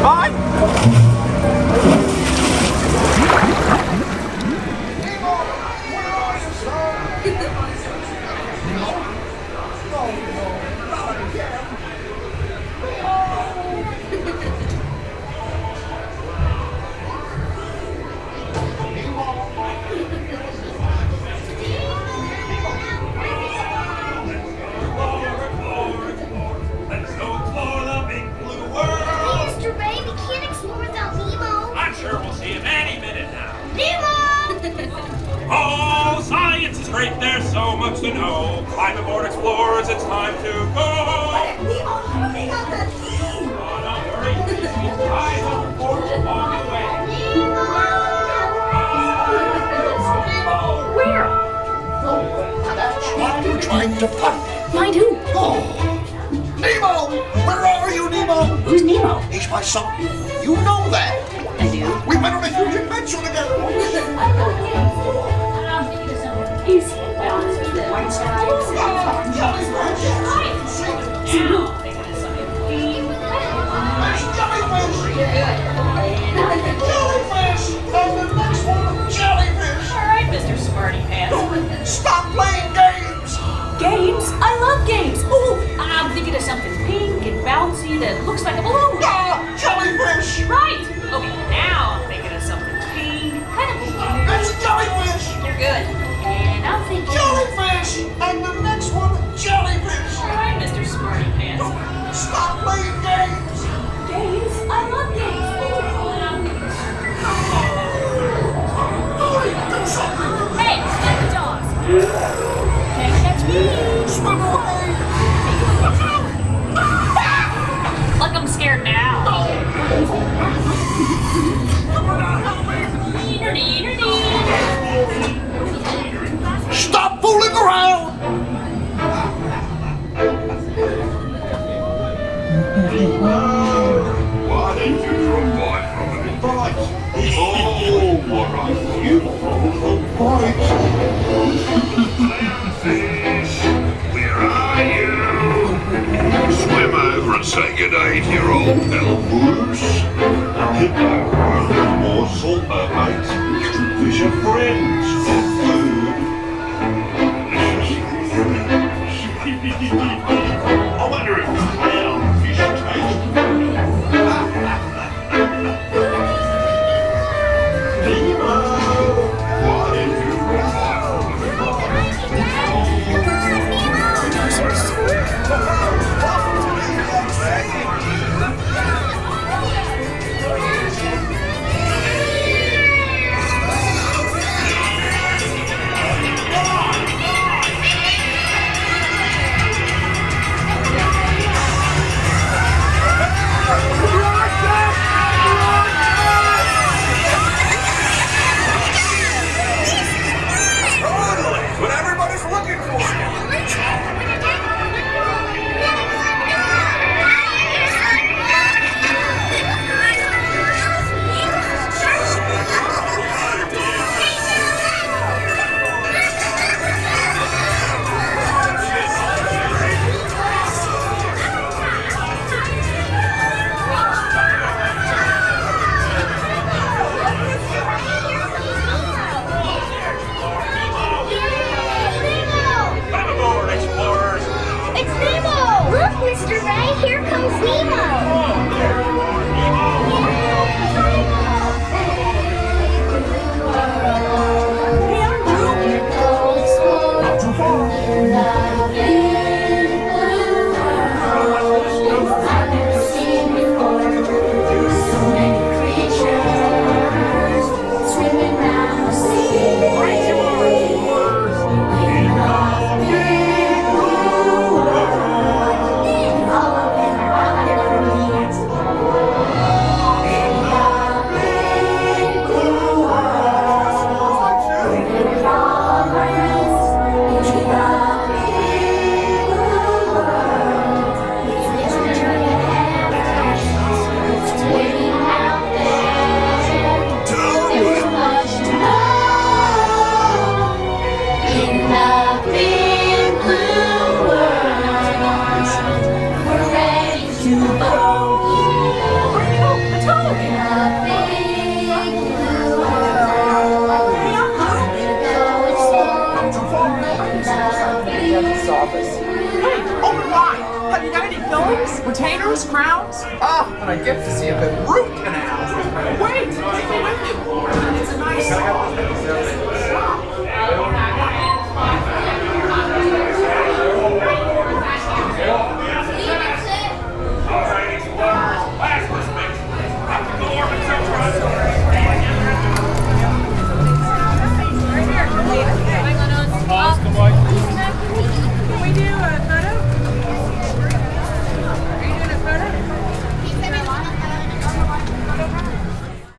fine. Oh, science is great, there's so much to know. Climb aboard, explorers, it's time to go. Nemo, hang on that key. Oh, don't worry, these guys overboard along the way. Where? What are you trying to find? Find who? Oh, Nemo! Where are you, Nemo? Who's Nemo? He's my son. You know that. I do. We went on a huge adventure together. He's white stripes. Jellyfish! And the next one, jellyfish! All right, Mr. Smarty Pants. Stop playing games! Games? I love games. Ooh, I'm thinking of something pink and bouncy that looks like a balloon. Ah, jellyfish! Right. Okay, now I'm thinking of something pink, kind of balloon. It's jellyfish! You're good. And I'm thinking... Jellyfish! And the next one, jellyfish! All right, Mr. Smarty Pants. Stop playing games! Games? I love games. Ooh, and I'm thinking... Do something! Hey, stop the dogs. Can't catch me. Swim away! Look, I'm scared now. Stop fooling around! Why did you provide from an invite? Oh, what a beautiful bite! Clownfish, where are you? Swim over and say good day to your old pal Moose. No morsel, mate. Fish are friends for food. I wonder if clownfish taste Nemo, why did you provide from an Swiss crowns? Oh, and I get to see a good root canal. Wait, take me with you. It's a nice